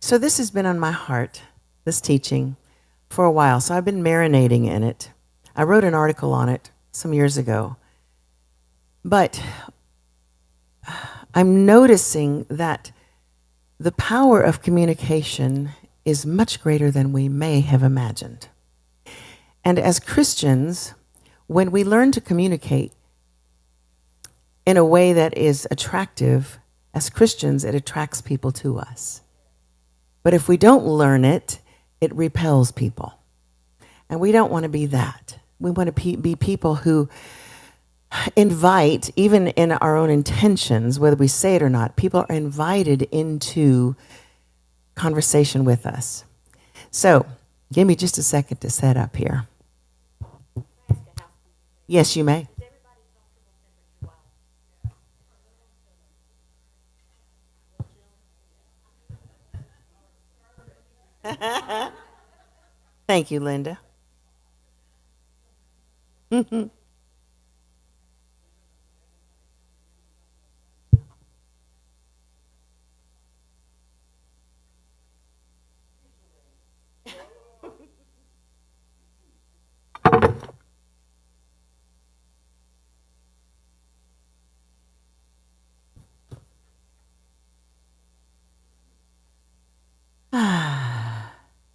So this has been on my heart, this teaching, for a while. So I've been marinating in it. I wrote an article on it some years ago. But I'm noticing that the power of communication is much greater than we may have imagined. And as Christians, when we learn to communicate in a way that is attractive, as Christians, it attracts people to us. But if we don't learn it, it repels people. And we don't want to be that. We want to be people who invite, even in our own intentions, whether we say it or not, people are invited into conversation with us. So, give me just a second to set up here. Yes, you may. Thank you, Linda.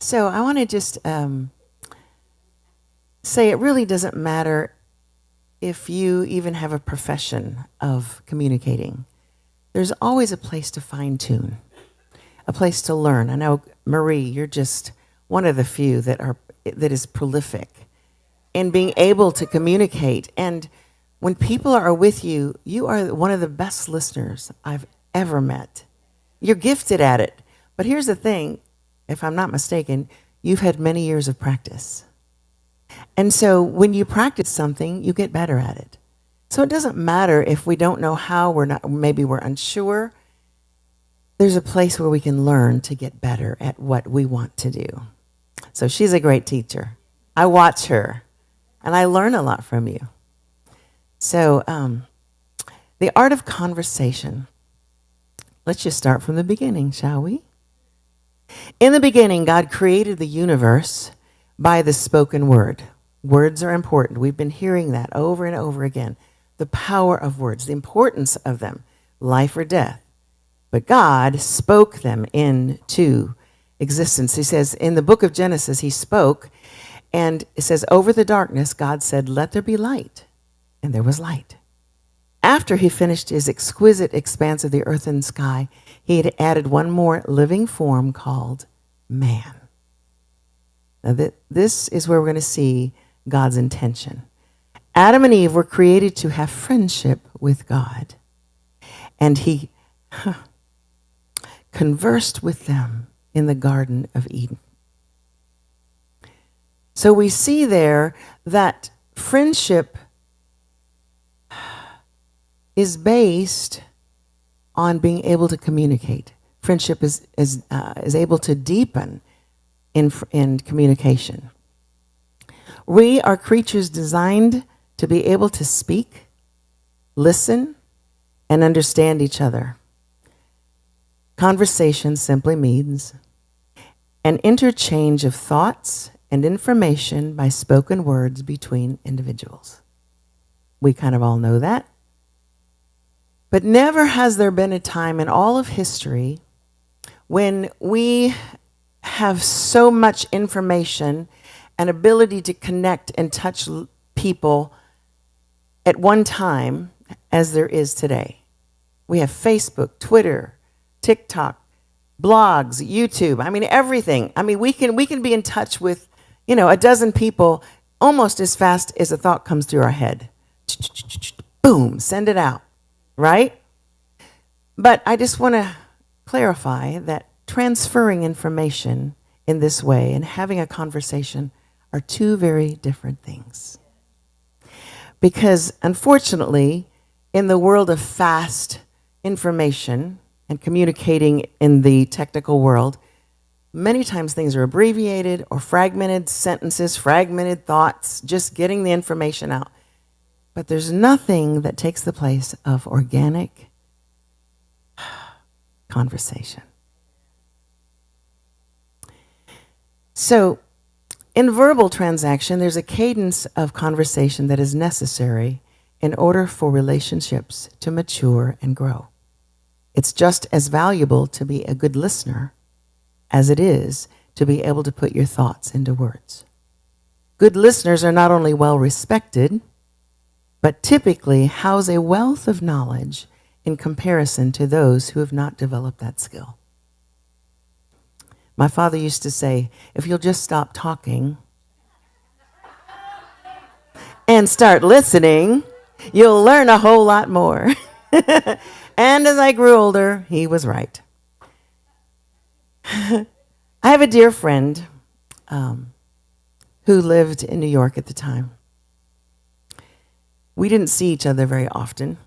So I want to just say it really doesn't matter if you even have a profession of communicating. There's always a place to fine-tune, a place to learn. I know, Marie, you're just one of the few that is prolific in being able to communicate. And when people are with you, you are one of the best listeners I've ever met. You're gifted at it. But here's the thing, if I'm not mistaken, you've had many years of practice. And so when you practice something, you get better at it. So it doesn't matter if we don't know how, maybe we're unsure. There's a place where we can learn to get better at what we want to do. So she's a great teacher. I watch her, and I learn a lot from you. So the art of conversation. Let's just start from the beginning, shall we? In the beginning, God created the universe by the spoken word. Words are important. We've been hearing that over and over again. The power of words, the importance of them, life or death. But God spoke them into existence. He says in the book of Genesis, he spoke, and it says, over the darkness, God said, let there be light. And there was light. After he finished his exquisite expanse of the earth and sky, he had added one more living form called man. Now, this is where we're going to see God's intention. Adam and Eve were created to have friendship with God. And he conversed with them in the Garden of Eden. So we see there that friendship is based on being able to communicate. Friendship is able to deepen in communication. We are creatures designed to be able to speak, listen, and understand each other. Conversation simply means an interchange of thoughts and information by spoken words between individuals. We kind of all know that. But never has there been a time in all of history when we have so much information and ability to connect and touch people at one time as there is today. We have Facebook, Twitter, TikTok, blogs, YouTube. I mean, everything. I mean, we can be in touch with, a dozen people almost as fast as a thought comes through our head. Boom, send it out. Right? But I just want to clarify that transferring information in this way and having a conversation are two very different things. Because unfortunately, in the world of fast information and communicating in the technical world, many times things are abbreviated or fragmented sentences, fragmented thoughts, just getting the information out. But there's nothing that takes the place of organic conversation. So, in verbal transaction, there's a cadence of conversation that is necessary in order for relationships to mature and grow. It's just as valuable to be a good listener as it is to be able to put your thoughts into words. Good listeners are not only well respected, but typically house a wealth of knowledge in comparison to those who have not developed that skill. My father used to say, if you'll just stop talking and start listening, you'll learn a whole lot more. And as I grew older, he was right. I have a dear friend who lived in New York at the time. We didn't see each other very often.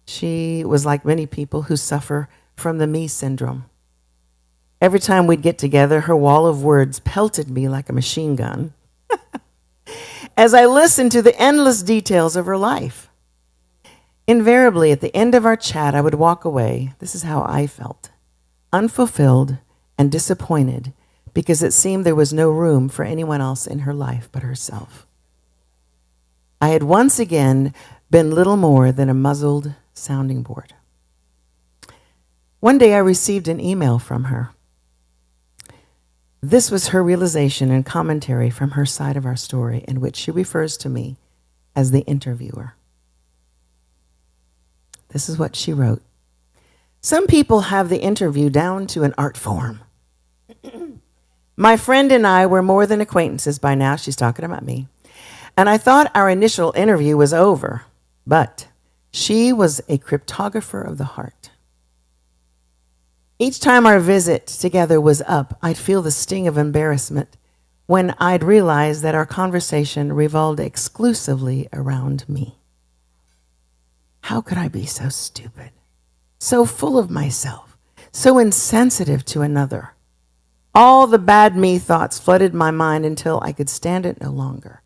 She was like many people who suffer from the me syndrome. Every time we'd get together, her wall of words pelted me like a machine gun as I listened to the endless details of her life. Invariably, at the end of our chat, I would walk away. This is how I felt: unfulfilled and disappointed, because it seemed there was no room for anyone else in her life but herself. I had once again been little more than a muzzled sounding board. One day I received an email from her. This was her realization and commentary from her side of our story, in which she refers to me as the interviewer. This is what she wrote. Some people have the interview down to an art form. My friend and I were more than acquaintances by now. She's talking about me. And I thought our initial interview was over, but she was a cryptographer of the heart. Each time our visit together was up, I'd feel the sting of embarrassment when I'd realize that our conversation revolved exclusively around me. How could I be so stupid, so full of myself, so insensitive to another? All the bad me thoughts flooded my mind until I could stand it no longer.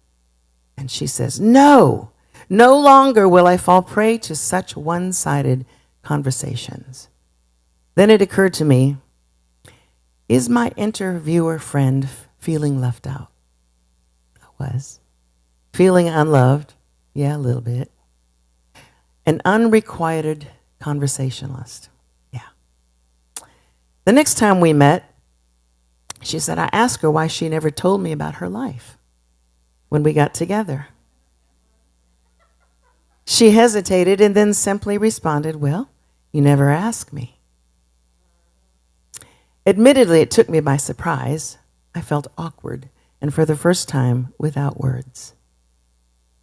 And she says, no longer will I fall prey to such one-sided conversations. Then it occurred to me, is my interviewer friend feeling left out? I was. Feeling unloved? Yeah, a little bit. An unrequited conversationalist? Yeah. The next time we met, she said, I asked her why she never told me about her life when we got together. She hesitated and then simply responded, well, you never asked me. Admittedly, it took me by surprise. I felt awkward, and for the first time, without words.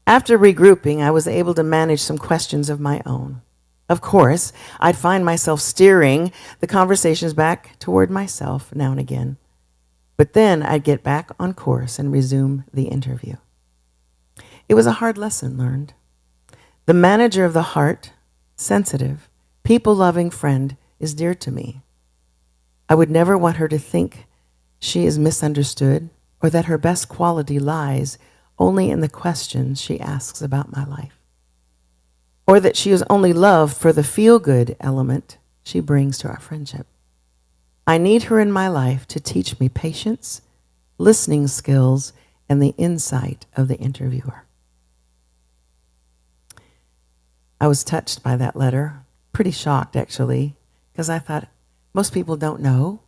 After regrouping, I was able to manage some questions of my own. Of course, I'd find myself steering the conversations back toward myself now and again. But then I'd get back on course and resume the interview. It was a hard lesson learned. The manager of the heart, sensitive, people-loving friend is dear to me. I would never want her to think she is misunderstood or that her best quality lies only in the questions she asks about my life, or that she is only loved for the feel-good element she brings to our friendship. I need her in my life to teach me patience, listening skills, and the insight of the interviewer. I was touched by that letter, pretty shocked actually, because I thought, most people don't know.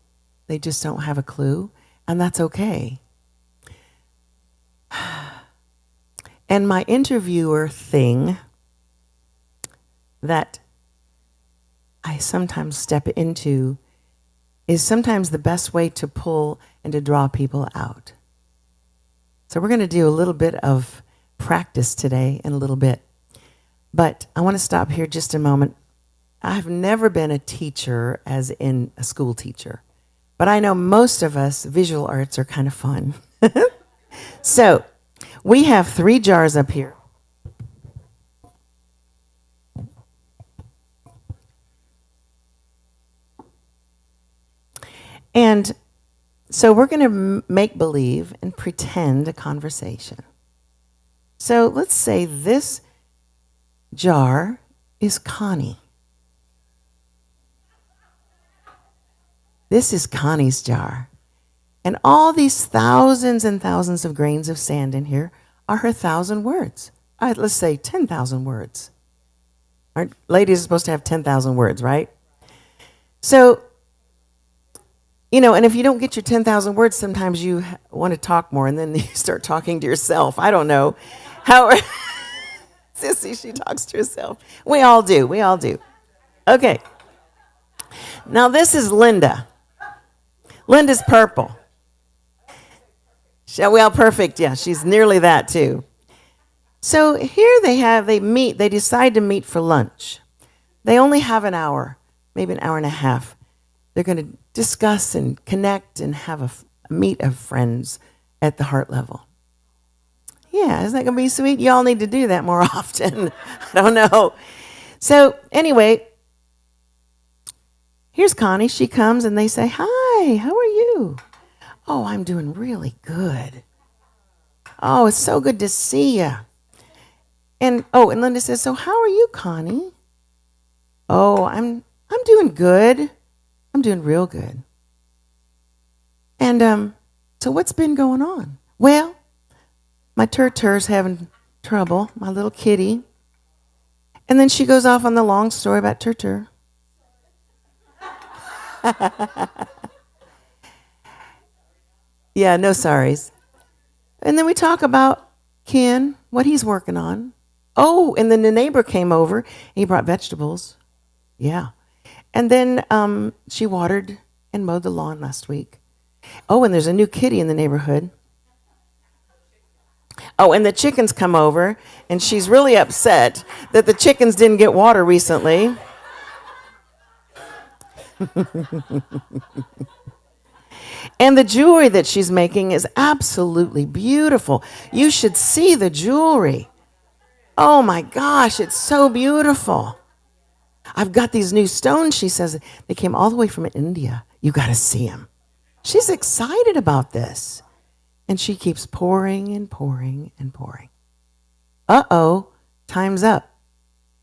They just don't have a clue, and that's okay. And my interviewer thing that I sometimes step into is sometimes the best way to pull and to draw people out. So we're going to do a little bit of practice today in a little bit. But I want to stop here just a moment. I've never been a teacher, as in a school teacher. But I know most of us, visual arts are kind of fun. So we have 3 jars up here. And so we're going to make believe and pretend a conversation. So let's say this jar is Connie. This is Connie's jar. And all these thousands and thousands of grains of sand in here are her 1,000 words. Let's say 10,000 words. Aren't ladies supposed to have 10,000 words, right? So, and if you don't get your 10,000 words, sometimes you want to talk more, and then you start talking to yourself. I don't know. How Sissy, she talks to herself. We all do. Okay. Now, this is Linda. Linda's purple. Shall we all perfect? Yeah, she's nearly that too. So here they decide to meet for lunch. They only have an hour, maybe an hour and a half. They're going to discuss and connect and have a meet of friends at the heart level. Yeah, isn't that going to be sweet? Y'all need to do that more often. I don't know. So anyway, here's Connie. She comes and they say, "Hi, how are you?" "Oh, I'm doing really good." "Oh, it's so good to see you." And Linda says, "So how are you, Connie?" "Oh, I'm doing good. I'm doing real good." And so what's been going on? "Well, my turtur's having trouble, my little kitty." And then she goes off on the long story about turtur. Yeah, no sorries. And then we talk about Ken, what he's working on. Oh, and then the neighbor came over and he brought vegetables. Yeah. And then she watered and mowed the lawn last week. Oh, and there's a new kitty in the neighborhood. Oh, and the chickens come over, and she's really upset that the chickens didn't get water recently. And the jewelry that she's making is absolutely beautiful. You should see the jewelry. Oh my gosh, it's so beautiful. "I've got these new stones," she says. "They came all the way from India. You got to see them." She's excited about this. And she keeps pouring and pouring and pouring. Uh-oh, time's up.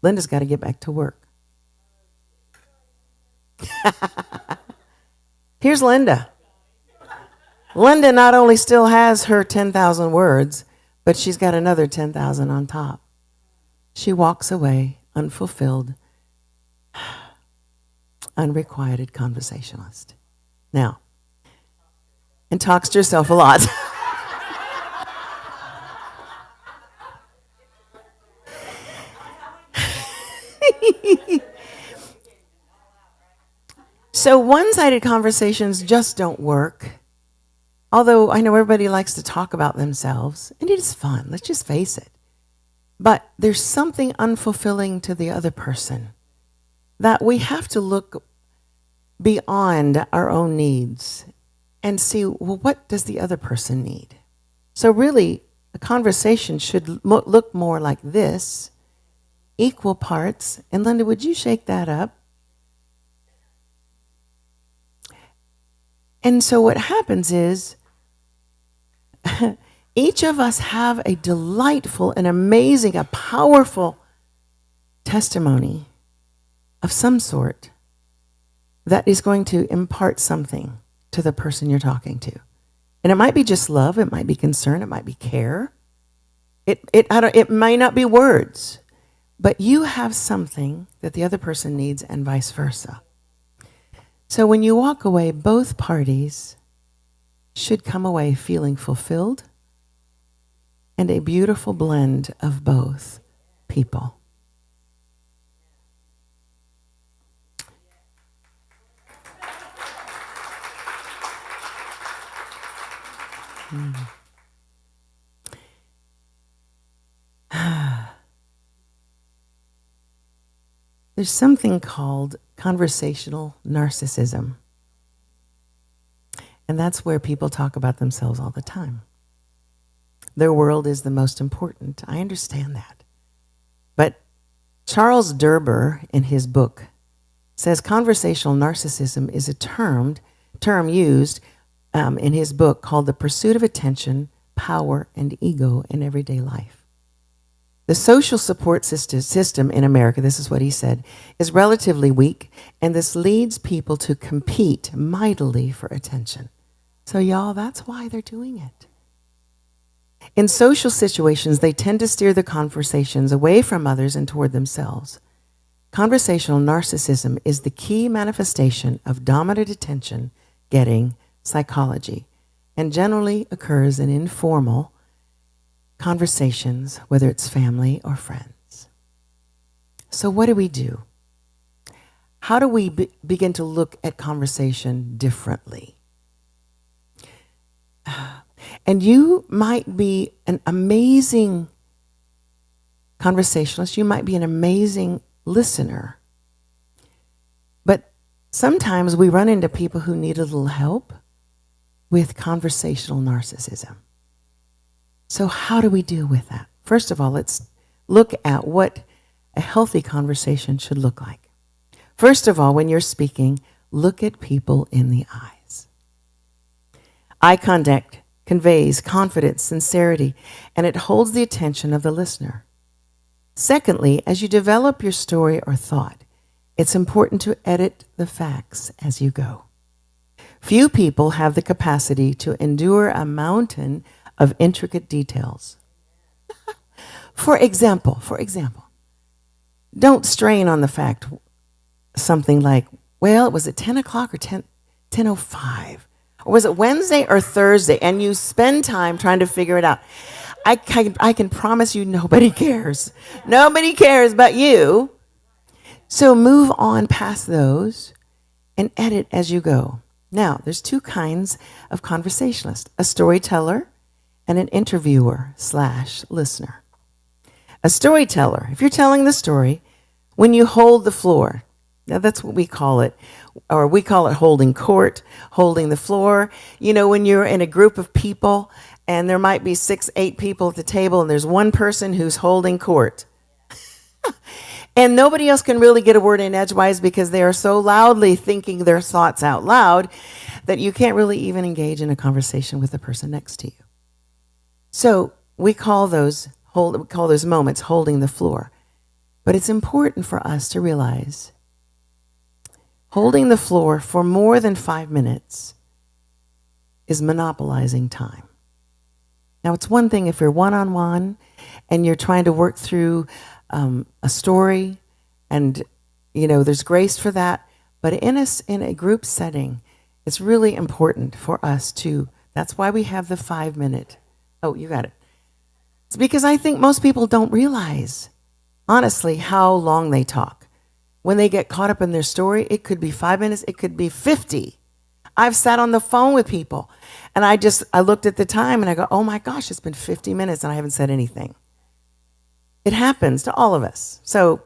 Linda's got to get back to work. Here's Linda. Linda not only still has her 10,000 words, but she's got another 10,000 on top. She walks away unfulfilled, unrequited conversationalist. Now, and talks to herself a lot. So one-sided conversations just don't work. Although I know everybody likes to talk about themselves, and it is fun, let's just face it. But there's something unfulfilling to the other person that we have to look beyond our own needs and see, well, what does the other person need? So really, a conversation should look more like this, equal parts. And Linda, would you shake that up? And so what happens is each of us have a delightful and amazing, a powerful testimony of some sort that is going to impart something to the person you're talking to. And it might be just love, it might be concern, it might be care. It might not be words, but you have something that the other person needs and vice versa. So when you walk away, both parties should come away feeling fulfilled and a beautiful blend of both people. There's something called conversational narcissism. And that's where people talk about themselves all the time. Their world is the most important. I understand that. But Charles Derber, in his book, says conversational narcissism is a term used in his book called The Pursuit of Attention, Power, and Ego in Everyday Life. The social support system in America, this is what he said, is relatively weak, and this leads people to compete mightily for attention. So, y'all, that's why they're doing it. In social situations, they tend to steer the conversations away from others and toward themselves. Conversational narcissism is the key manifestation of dominant attention getting psychology and generally occurs in informal conversations, whether it's family or friends. So what do we do? How do we begin to look at conversation differently? And you might be an amazing conversationalist. You might be an amazing listener. But sometimes we run into people who need a little help with conversational narcissism. So how do we deal with that? First of all, let's look at what a healthy conversation should look like. First of all, when you're speaking, look at people in the eyes. Eye contact conveys confidence, sincerity, and it holds the attention of the listener. Secondly, as you develop your story or thought, it's important to edit the facts as you go. Few people have the capacity to endure a mountain of intricate details. For example, don't strain on the fact something like, well, was it 10 o'clock or 10:05? Or was it Wednesday or Thursday? And you spend time trying to figure it out. I can promise you nobody cares. Nobody cares but you. So move on past those and edit as you go. Now, there's two kinds of conversationalists, a storyteller and an interviewer/listener. A storyteller, if you're telling the story, when you hold the floor, now that's what we call it, or we call it holding court, holding the floor. You know, when you're in a group of people and there might be 6, 8 people at the table and there's one person who's holding court. And nobody else can really get a word in edgewise because they are so loudly thinking their thoughts out loud that you can't really even engage in a conversation with the person next to you. So we call those moments holding the floor. But it's important for us to realize holding the floor for more than 5 minutes is monopolizing time. Now, it's one thing if you're one-on-one and you're trying to work through a story, and there's grace for that. But in a group setting, it's really important for us to. That's why we have the 5-minute. Oh, you got it. It's because I think most people don't realize, honestly, how long they talk. When they get caught up in their story, it could be 5 minutes, it could be 50. I've sat on the phone with people, and I looked at the time and I go, oh my gosh, it's been 50 minutes and I haven't said anything. It happens to all of us. So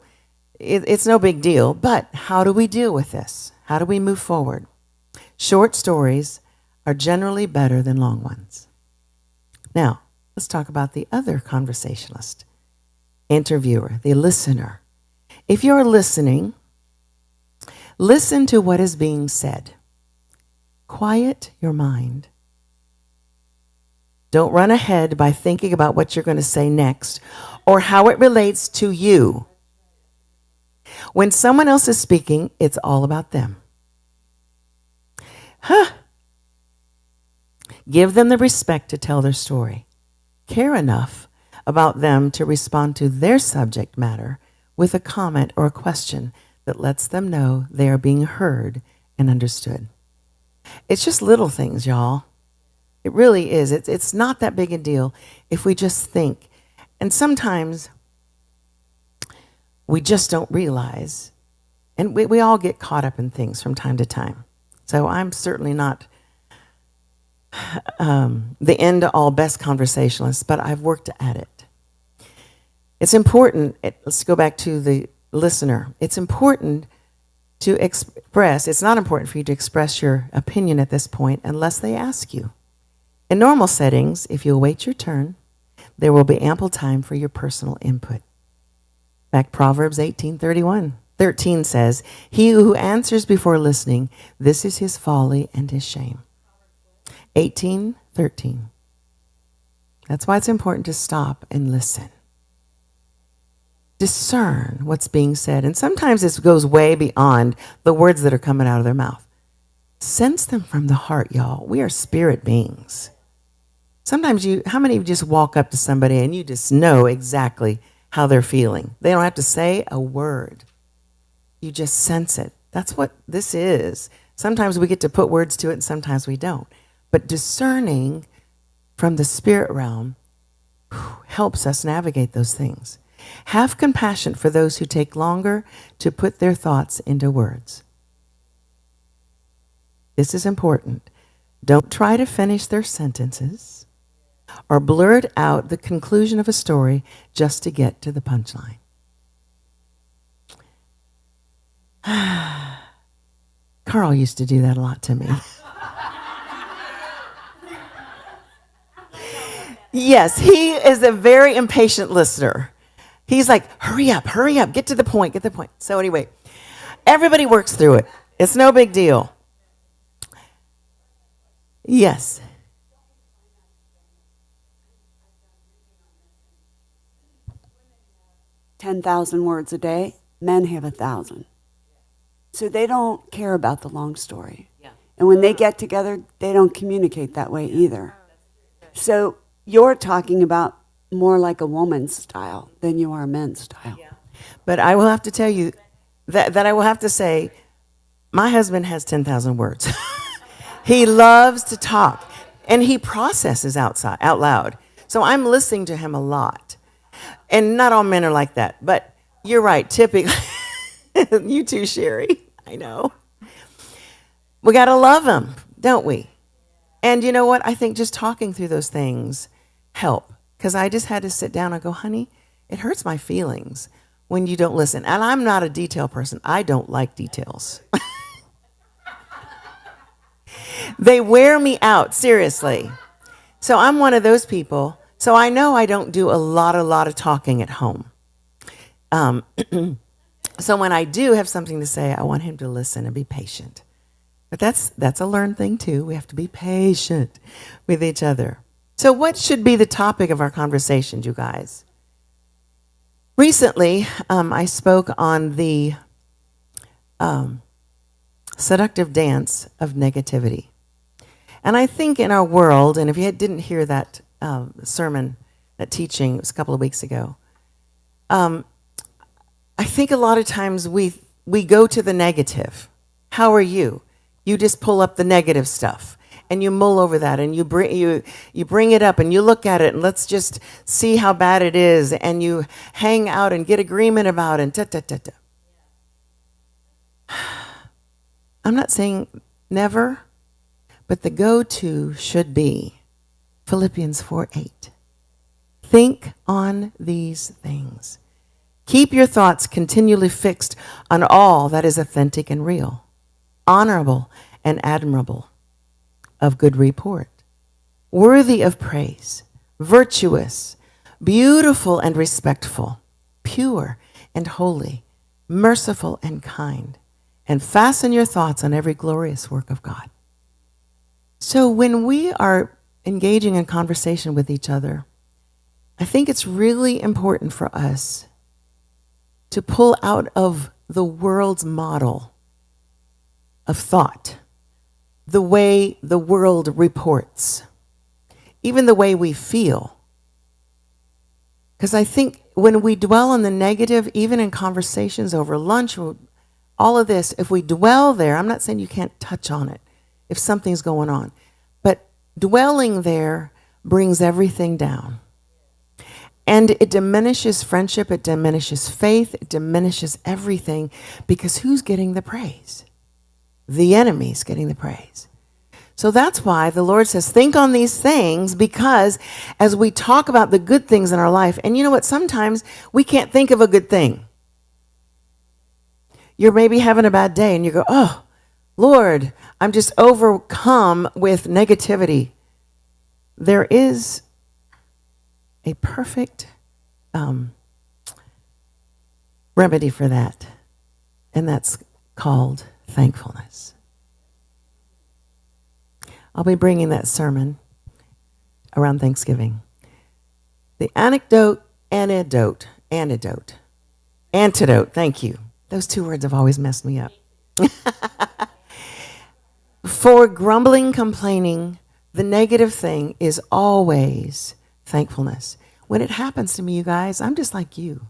it's no big deal, but how do we deal with this? How do we move forward? Short stories are generally better than long ones. Now, let's talk about the other conversationalist, interviewer, the listener. If you're listening, listen to what is being said. Quiet your mind. Don't run ahead by thinking about what you're going to say next or how it relates to you. When someone else is speaking, it's all about them. Give them the respect to tell their story. Care enough about them to respond to their subject matter with a comment or a question that lets them know they are being heard and understood. It's just little things, y'all. It really is. It's not that big a deal if we just think. And sometimes we just don't realize. And we all get caught up in things from time to time. So I'm certainly not the end-all best conversationalist, but I've worked at it. It's important. Let's go back to the listener. It's important to express. It's not important for you to express your opinion at this point unless they ask you. In normal settings, if you await your turn, there will be ample time for your personal input. In fact, Proverbs 18:13 says, "He who answers before listening, this is his folly and his shame." 18:13. That's why it's important to stop and listen. Discern what's being said. And sometimes this goes way beyond the words that are coming out of their mouth. Sense them from the heart, y'all. We are spirit beings. Sometimes how many of you just walk up to somebody and you just know exactly how they're feeling? They don't have to say a word. You just sense it. That's what this is. Sometimes we get to put words to it and sometimes we don't. But discerning from the spirit realm helps us navigate those things. Have compassion for those who take longer to put their thoughts into words. This is important. Don't try to finish their sentences or blurt out the conclusion of a story just to get to the punchline. Carl used to do that a lot to me. Yes, he is a very impatient listener. He's like, hurry up, get to the point, get the point. So anyway, everybody works through it. It's no big deal. Yes. 10,000 words a day, men have 1,000. So they don't care about the long story. Yeah. And when they get together, they don't communicate that way either. So you're talking about more like a woman's style than you are a men's style. Yeah. But I will have to tell you that I will have to say, my husband has 10,000 words. He loves to talk, and he processes out loud. So I'm listening to him a lot. And not all men are like that, but you're right, typically. You too, Sherry. I know. We got to love him, don't we? And you know what? I think just talking through those things help. Because I just had to sit down and go, honey, it hurts my feelings when you don't listen. And I'm not a detail person. I don't like details. They wear me out, seriously. So I'm one of those people. So I know I don't do a lot of talking at home. So when I do have something to say, I want him to listen and be patient. But that's a learned thing too. We have to be patient with each other. So what should be the topic of our conversations, you guys? Recently, I spoke on the seductive dance of negativity. And I think in our world, and if you didn't hear that sermon, that teaching, it was a couple of weeks ago, I think a lot of times we go to the negative. How are you? You just pull up the negative stuff and you mull over that and you bring it up and you look at it and let's just see how bad it is and you hang out and get agreement about it and I'm not saying never, but the go-to should be Philippians 4:8. Think on these things. Keep your thoughts continually fixed on all that is authentic and real, honorable and admirable, of good report, worthy of praise, virtuous, beautiful and respectful, pure and holy, merciful and kind, and fasten your thoughts on every glorious work of God. So when we are engaging in conversation with each other, I think it's really important for us to pull out of the world's model of thought, the way the world reports, even the way we feel. Because I think when we dwell on the negative, even in conversations over lunch, all of this, if we dwell there, I'm not saying you can't touch on it if something's going on, but dwelling there brings everything down. And it diminishes friendship, it diminishes faith, it diminishes everything, because who's getting the praise? The enemy's getting the praise. So that's why the Lord says, think on these things, because as we talk about the good things in our life, and you know what, sometimes we can't think of a good thing. You're maybe having a bad day and you go, oh, Lord, I'm just overcome with negativity. There is a perfect remedy for that, and that's called thankfulness. I'll be bringing that sermon around Thanksgiving. The antidote, thank you. Those two words have always messed me up. For grumbling, complaining, the negative thing is always thankfulness. When it happens to me, you guys, I'm just like you.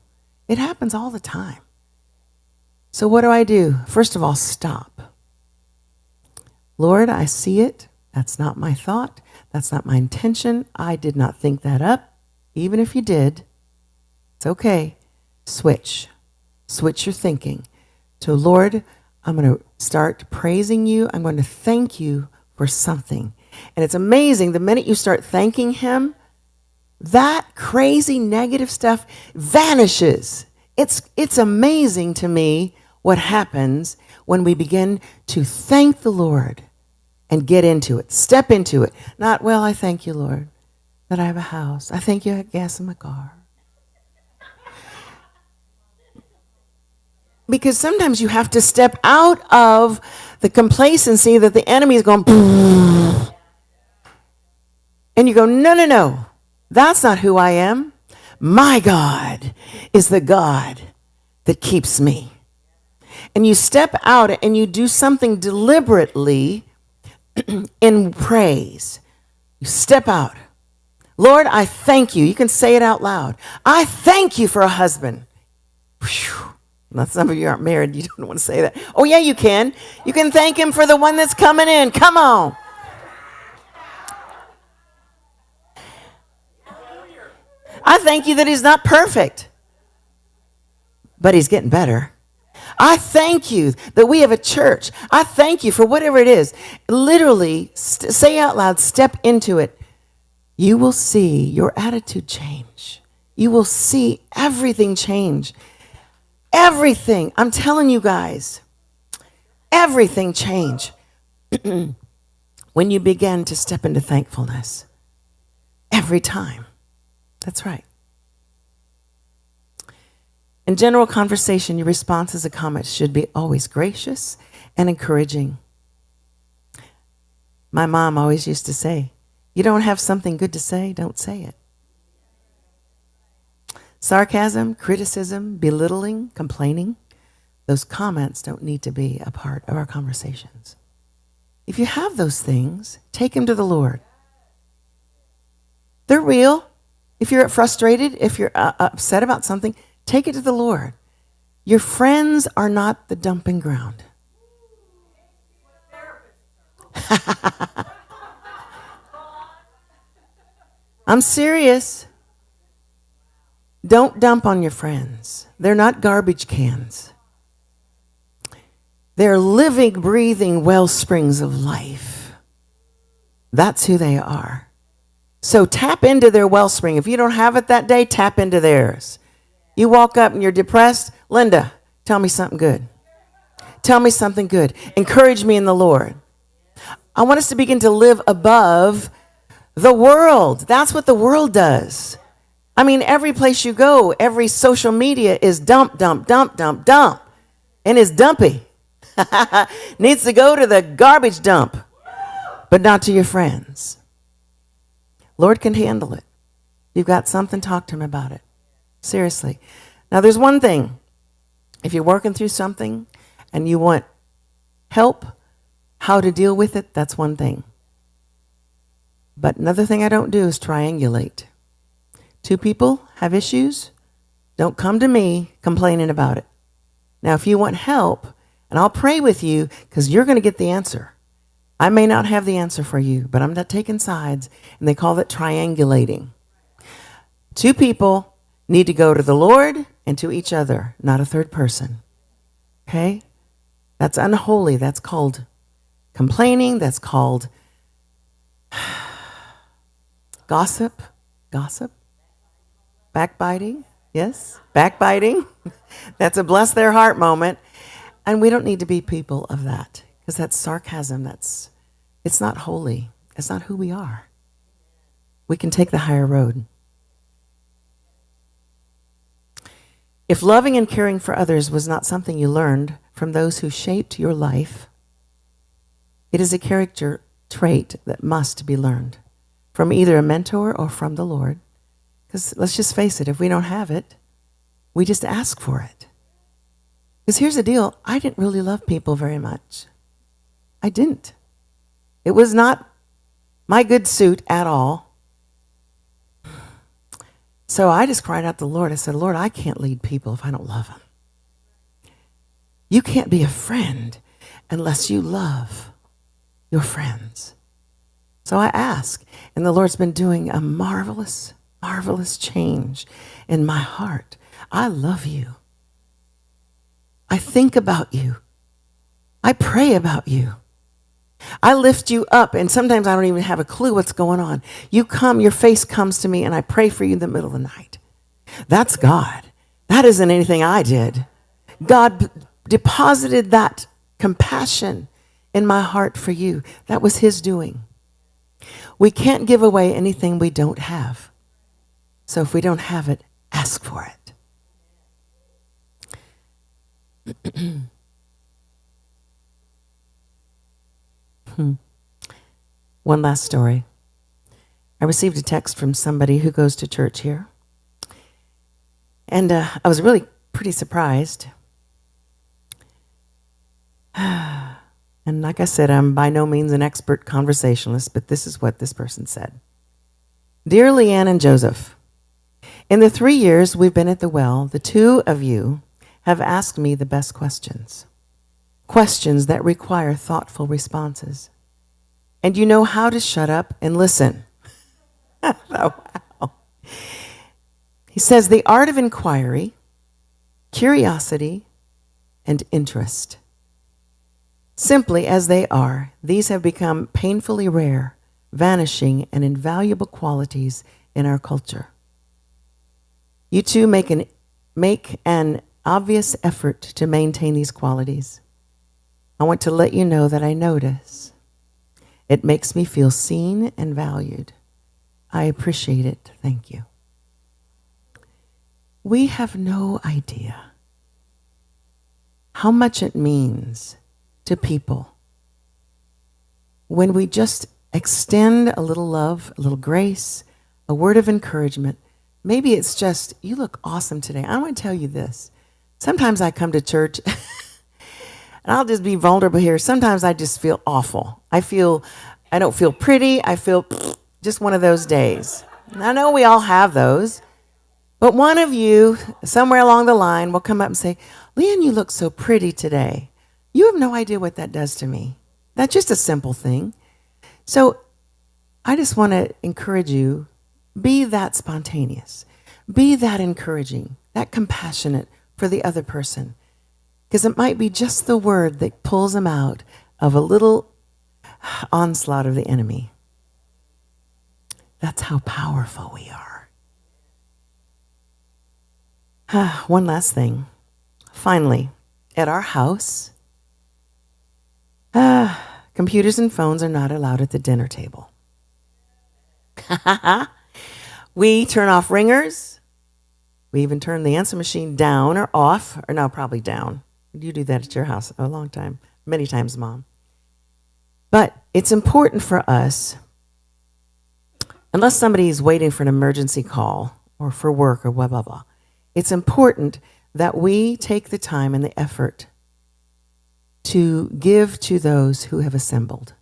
It happens all the time. So what do? First of all, stop. Lord, I see it. That's not my thought. That's not my intention. I did not think that up. Even if you did, it's okay. Switch your thinking. So Lord, I'm going to start praising you. I'm going to thank you for something. And it's amazing, the minute you start thanking him, that crazy negative stuff vanishes. It's amazing to me what happens when we begin to thank the Lord and get into it, step into it. Not, well, I thank you, Lord, that I have a house. I thank you I have gas in my car. Because sometimes you have to step out of the complacency that the enemy is going, and you go, no. That's not who I am. My God is the God that keeps me. And you step out and you do something deliberately in praise. You step out. Lord, I thank you. You can say it out loud. I thank you for a husband. Whew. Now, some of you aren't married. You don't want to say that. Oh, yeah, you can. You can thank him for the one that's coming in. Come on. I thank you that he's not perfect, but he's getting better. I thank you that we have a church. I thank you for whatever it is. Literally, say out loud, step into it. You will see your attitude change. You will see everything change. Everything. I'm telling you guys, everything change when you begin to step into thankfulness. Every time. That's right. In general conversation, your responses and comments should be always gracious and encouraging. My mom always used to say, you don't have something good to say, don't say it. Sarcasm, criticism, belittling, complaining, those comments don't need to be a part of our conversations. If you have those things, take them to the Lord. They're real. If you're frustrated, if you're upset about something, take it to the Lord. Your friends are not the dumping ground. I'm serious. Don't dump on your friends. They're not garbage cans. They're living, breathing well springs of life. That's who they are. So tap into their wellspring. If you don't have it that day, tap into theirs. You walk up and you're depressed. Linda, tell me something good. Tell me something good. Encourage me in the Lord. I want us to begin to live above the world. That's what the world does. I mean, every place you go, every social media is dump. And it's dumpy. Needs to go to the garbage dump, but not to your friends. Lord can handle it. You've got something, talk to him about it. Seriously. Now, there's one thing. If you're working through something and you want help, how to deal with it, that's one thing. But another thing I don't do is triangulate. Two people have issues, don't come to me complaining about it. Now, if you want help, and I'll pray with you because you're going to get the answer. I may not have the answer for you, but I'm not taking sides, and they call that triangulating. Two people need to go to the Lord and to each other, not a third person. Okay? That's unholy. That's called complaining. That's called gossip. Backbiting. Yes, backbiting. That's a bless their heart moment. And we don't need to be people of that because that's sarcasm. It's not holy. It's not who we are. We can take the higher road. If loving and caring for others was not something you learned from those who shaped your life, it is a character trait that must be learned from either a mentor or from the Lord. Because let's just face it, if we don't have it, we just ask for it. Because here's the deal, I didn't really love people very much. I didn't. It was not my good suit at all. So I just cried out to the Lord. I said, Lord, I can't lead people if I don't love them. You can't be a friend unless you love your friends. So I ask, and the Lord's been doing a marvelous, marvelous change in my heart. I love you. I think about you. I pray about you. I lift you up, and sometimes I don't even have a clue what's going on. You come, your face comes to me, and I pray for you in the middle of the night. That's God. That isn't anything I did. God deposited that compassion in my heart for you. That was his doing. We can't give away anything we don't have. So if we don't have it, ask for it. One last story. I received a text from somebody who goes to church here. And I was really pretty surprised. And like I said, I'm by no means an expert conversationalist, but this is what this person said. Dear Leann and Joseph, in the 3 years we've been at the well, the two of you have asked me the best questions. Questions that require thoughtful responses. And you know how to shut up and listen. Oh, wow. He says, the art of inquiry, curiosity, and interest. Simply as they are, these have become painfully rare, vanishing, and invaluable qualities in our culture. You two make an obvious effort to maintain these qualities. I want to let you know that I notice. It makes me feel seen and valued. I appreciate it. Thank you. We have no idea how much it means to people when we just extend a little love, a little grace, a word of encouragement. Maybe it's just, you look awesome today. I want to tell you this. Sometimes I come to church, and I'll just be vulnerable here. Sometimes I just feel awful. I don't feel pretty. I feel just one of those days. And I know we all have those. But one of you, somewhere along the line, will come up and say, Leann, you look so pretty today. You have no idea what that does to me. That's just a simple thing. So I just want to encourage you, be that spontaneous. Be that encouraging, that compassionate for the other person. Because it might be just the word that pulls them out of a little onslaught of the enemy. That's how powerful we are. One last thing. Finally, at our house, computers and phones are not allowed at the dinner table. We turn off ringers. We even turn the answer machine down or off, or no, probably down. You do that at your house a long time, many times, Mom. But it's important for us, unless somebody is waiting for an emergency call or for work or blah, blah, blah, it's important that we take the time and the effort to give to those who have assembled,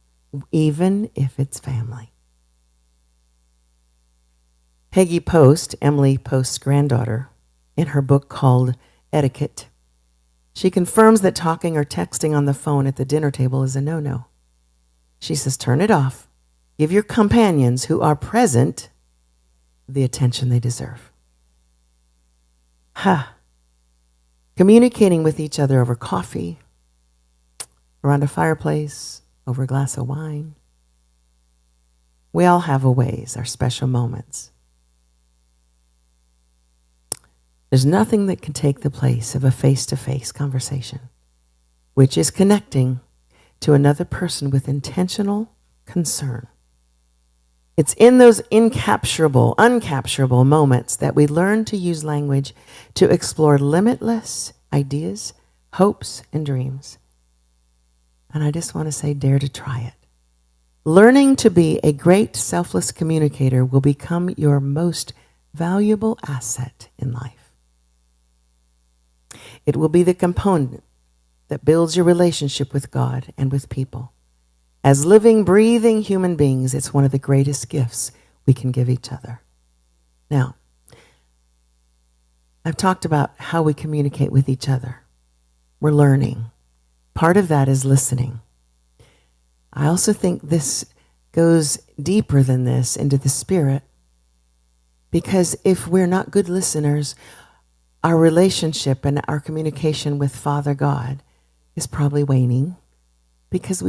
even if it's family. Peggy Post, Emily Post's granddaughter, in her book called Etiquette, she confirms that talking or texting on the phone at the dinner table is a no-no. She says, turn it off. Give your companions who are present the attention they deserve. Communicating with each other over coffee, around a fireplace, over a glass of wine. We all have our ways, our special moments. There's nothing that can take the place of a face-to-face conversation, which is connecting to another person with intentional concern. It's in those uncapturable moments that we learn to use language to explore limitless ideas, hopes, and dreams. And I just want to say, dare to try it. Learning to be a great selfless communicator will become your most valuable asset in life. It will be the component that builds your relationship with God and with people. As living, breathing human beings, it's one of the greatest gifts we can give each other. Now, I've talked about how we communicate with each other. We're learning. Part of that is listening. I also think this goes deeper than this into the spirit, because if we're not good listeners, our relationship and our communication with Father God is probably waning, because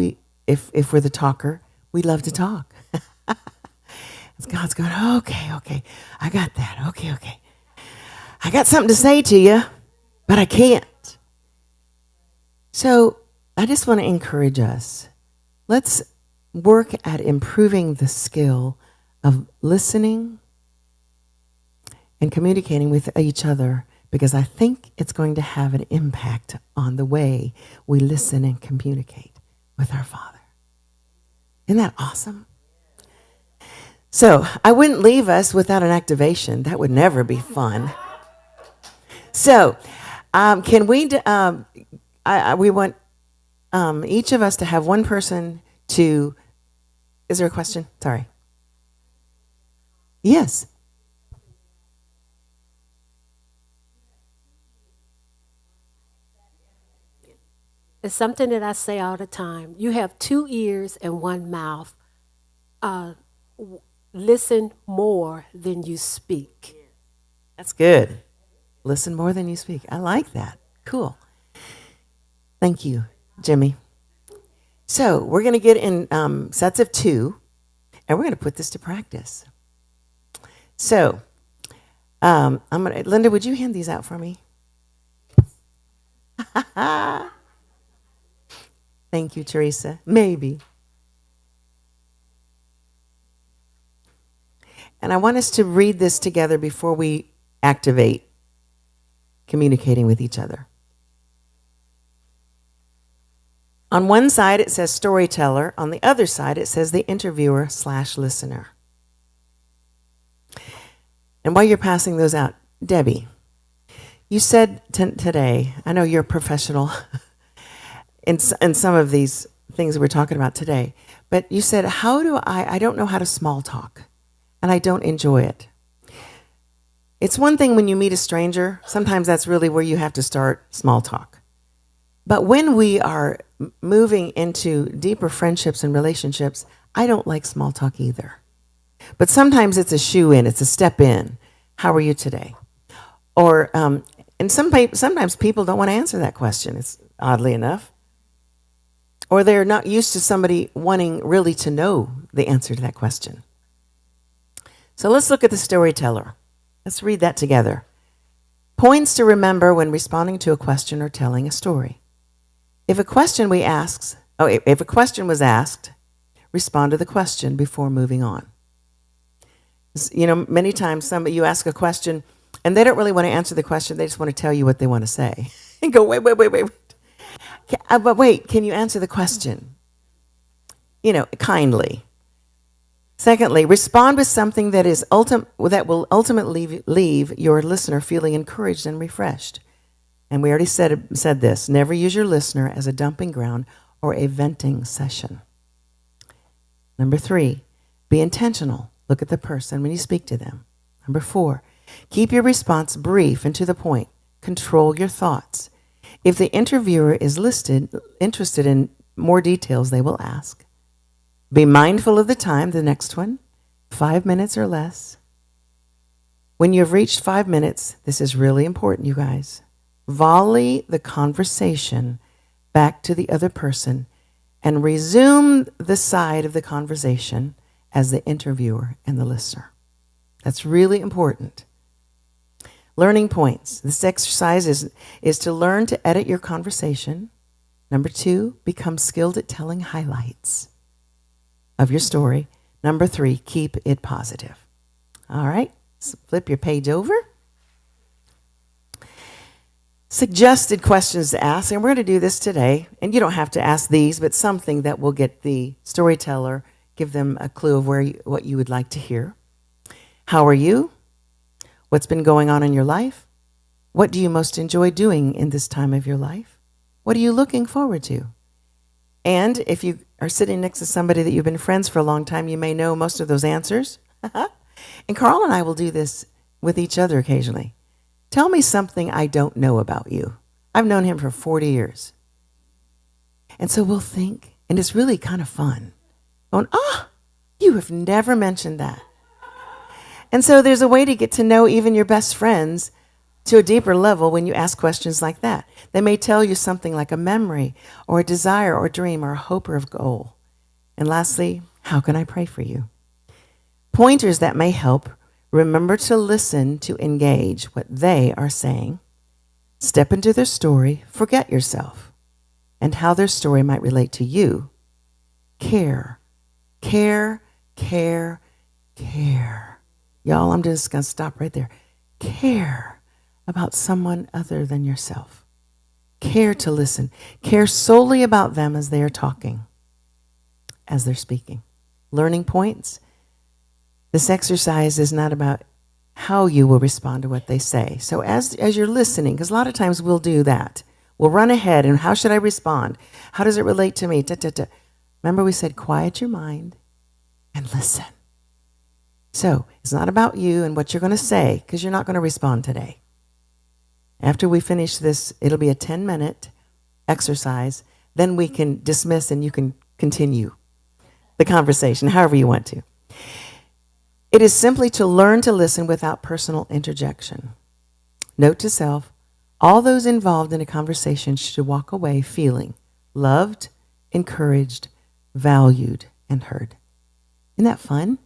if we're the talker, we love to talk. God's going, okay, I got that. Okay. I got something to say to you, but I can't. So I just want to encourage us. Let's work at improving the skill of listening and communicating with each other, because I think it's going to have an impact on the way we listen and communicate with our Father. Isn't that awesome? So I wouldn't leave us without an activation. That would never be fun. So can we, we want each of us to have one person to, is there a question? Sorry. Yes. It's something that I say all the time. You have 2 ears and 1 mouth. Listen more than you speak. That's good. Listen more than you speak. I like that. Cool. Thank you, Jimmy. So we're going to get in sets of 2, and we're going to put this to practice. So Linda, would you hand these out for me? Thank you, Teresa. Maybe. And I want us to read this together before we activate communicating with each other. On one side, it says storyteller. On the other side, it says the interviewer/listener. And while you're passing those out, Debbie, you said today, I know you're a professional in some of these things we're talking about today, but you said, I don't know how to small talk, and I don't enjoy it. It's one thing when you meet a stranger, sometimes that's really where you have to start small talk. But when we are moving into deeper friendships and relationships, I don't like small talk either. But sometimes it's a shoe in, it's a step in. How are you today? Or, and sometimes people don't want to answer that question, it's oddly enough. Or they're not used to somebody wanting really to know the answer to that question. So let's look at the storyteller. Let's read that together. Points to remember when responding to a question or telling a story. If a question was asked, respond to the question before moving on. You know, many times you ask a question and they don't really want to answer the question. They just want to tell you what they want to say. And go, wait. But wait, can you answer the question? You know, kindly. Secondly, respond with something that will ultimately leave your listener feeling encouraged and refreshed. And we already said this. Never use your listener as a dumping ground or a venting session. Number 3, be intentional. Look at the person when you speak to them. Number 4, keep your response brief and to the point. Control your thoughts. If the interviewer is interested in more details, they will ask. Be mindful of the time, the next one, 5 minutes or less. When you've reached 5 minutes, this is really important, you guys. Volley the conversation back to the other person and resume the side of the conversation as the interviewer and the listener. That's really important. Learning points. This exercise is to learn to edit your conversation. Number 2, become skilled at telling highlights of your story. Number 3, keep it positive. All right, so flip your page over. Suggested questions to ask, and we're going to do this today. And you don't have to ask these, but something that will get the storyteller, give them a clue of what you would like to hear. How are you? What's been going on in your life? What do you most enjoy doing in this time of your life? What are you looking forward to? And if you are sitting next to somebody that you've been friends for a long time, you may know most of those answers. And Carl and I will do this with each other occasionally. Tell me something I don't know about you. I've known him for 40 years. And so we'll think, and it's really kind of fun. Going, you have never mentioned that. And so there's a way to get to know even your best friends to a deeper level when you ask questions like that. They may tell you something like a memory or a desire or dream or a hope or a goal. And lastly, how can I pray for you? Pointers that may help. Remember to listen to engage what they are saying. Step into their story. Forget yourself and how their story might relate to you. Care. Care, care, care. Y'all, I'm just going to stop right there. Care about someone other than yourself. Care to listen. Care solely about them as they are talking, as they're speaking. Learning points. This exercise is not about how you will respond to what they say. So as you're listening, because a lot of times we'll do that. We'll run ahead and how should I respond? How does it relate to me? Remember we said quiet your mind and listen. So it's not about you and what you're going to say because you're not going to respond today. After we finish this, it'll be a 10-minute exercise. Then we can dismiss and you can continue the conversation however you want to. It is simply to learn to listen without personal interjection. Note to self, all those involved in a conversation should walk away feeling loved, encouraged, valued, and heard. Isn't that fun?